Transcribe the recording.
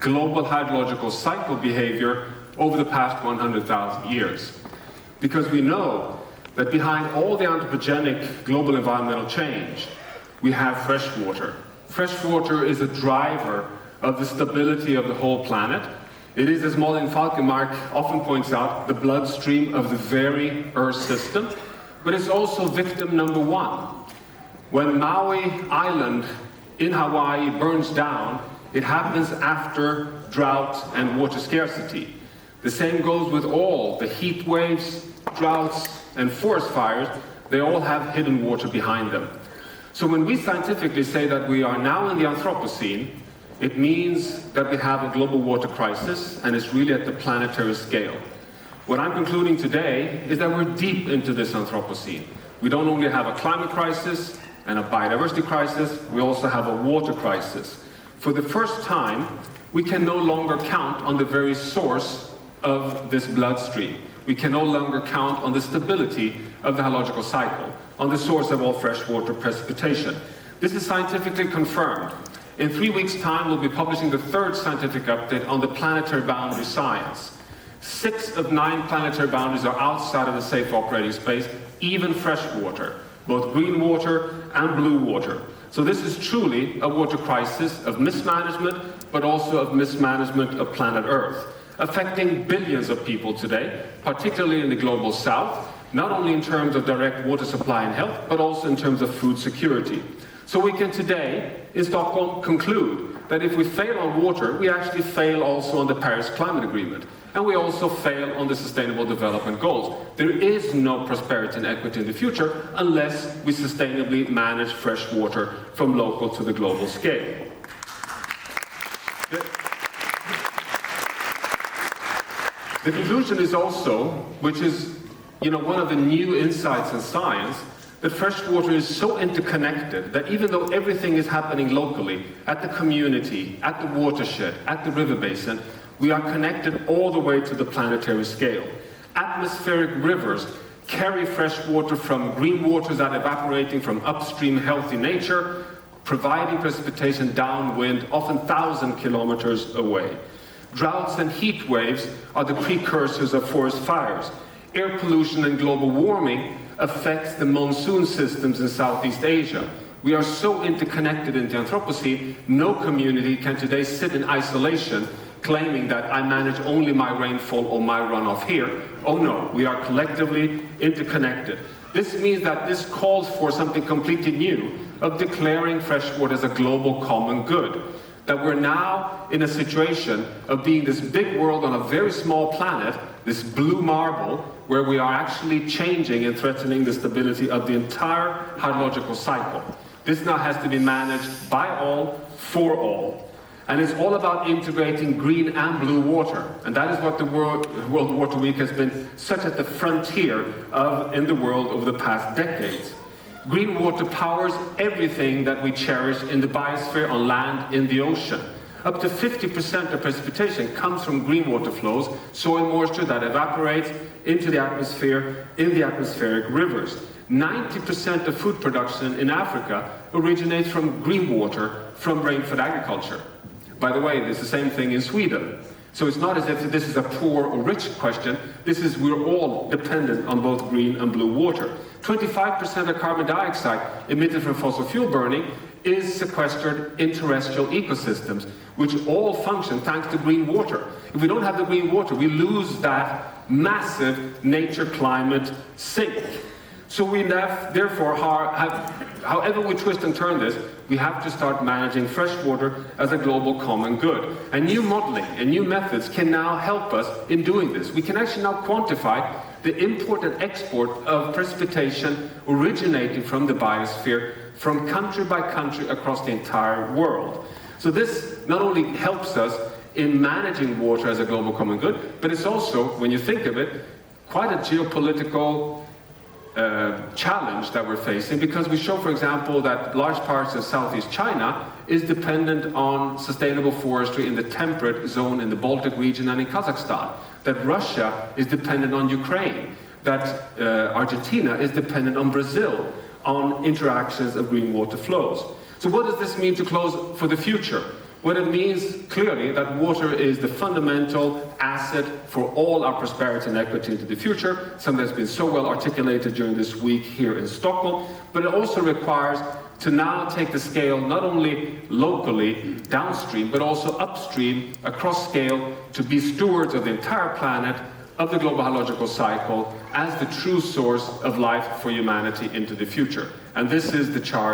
global hydrological cycle behavior over the past 100,000 years. Because we know that behind all the anthropogenic global environmental change, we have fresh water. Fresh water is a driver of the stability of the whole planet. It is, as Malin Falkenmark often points out, the bloodstream of the very Earth system, but it's also victim number one. When Maui Island in Hawaii burns down, it happens after drought and water scarcity. The same goes with all the heat waves, droughts, and forest fires. They all have hidden water behind them. So when we scientifically say that we are now in the Anthropocene, it means that we have a global water crisis, and it's really at the planetary scale. What I'm concluding today is that we're deep into this Anthropocene. We don't only have a climate crisis and a biodiversity crisis, we also have a water crisis. For the first time, we can no longer count on the very source of this bloodstream. We can no longer count on the stability of the hydrological cycle, on the source of all freshwater precipitation. This is scientifically confirmed. In 3 weeks' time, we'll be publishing the third scientific update on the planetary boundary science. 6 of 9 planetary boundaries are outside of the safe operating space, even fresh water, both green water and blue water. So this is truly a water crisis of mismanagement, but also of mismanagement of planet Earth, affecting billions of people today, particularly in the global south, not only in terms of direct water supply and health, but also in terms of food security. So we can today, in Stockholm, conclude that if we fail on water, we actually fail also on the Paris Climate Agreement. And we also fail on the Sustainable Development Goals. There is no prosperity and equity in the future unless we sustainably manage fresh water from local to the global scale. The conclusion is also, which is one of the new insights in science, that fresh water is so interconnected that even though everything is happening locally, at the community, at the watershed, at the river basin, we are connected all the way to the planetary scale. Atmospheric rivers carry fresh water from green waters that are evaporating from upstream healthy nature, providing precipitation downwind, often 1,000 kilometers away. Droughts and heat waves are the precursors of forest fires. Air pollution and global warming affects the monsoon systems in Southeast Asia. We are so interconnected in the Anthropocene, no community can today sit in isolation claiming that I manage only my rainfall or my runoff here. Oh no, we are collectively interconnected. This means that this calls for something completely new, of declaring freshwater as a global common good. That we're now in a situation of being this big world on a very small planet, this blue marble, where we are actually changing and threatening the stability of the entire hydrological cycle. This now has to be managed by all, for all. And it's all about integrating green and blue water. And that is what the World Water Week has been such at the frontier of in the world over the past decades. Green water powers everything that we cherish in the biosphere, on land, in the ocean. Up to 50% of precipitation comes from green water flows, soil moisture that evaporates into the atmosphere in the atmospheric rivers. 90% of food production in Africa originates from green water from rainfed agriculture. By the way, it's the same thing in Sweden. So it's not as if this is a poor or rich question. This is, we're all dependent on both green and blue water. 25% of carbon dioxide emitted from fossil fuel burning is sequestered in terrestrial ecosystems, which all function thanks to green water. If we don't have the green water, we lose that massive nature-climate sink. So we therefore however we twist and turn this, we have to start managing fresh water as a global common good. And new modeling and new methods can now help us in doing this. We can actually now quantify the import and export of precipitation originating from the biosphere from country by country across the entire world. So this not only helps us in managing water as a global common good, but it's also, when you think of it, quite a geopolitical challenge that we're facing, because we show, for example, that large parts of Southeast China is dependent on sustainable forestry in the temperate zone in the Baltic region and in Kazakhstan, that Russia is dependent on Ukraine, that Argentina is dependent on Brazil, on interactions of green water flows. So what does this mean to close for the future? What it means clearly that water is the fundamental asset for all our prosperity and equity into the future, something that's been so well articulated during this week here in Stockholm, but it also requires to now take the scale not only locally, downstream, but also upstream, across scale, to be stewards of the entire planet, of the global hydrological cycle, as the true source of life for humanity into the future. And this is the charge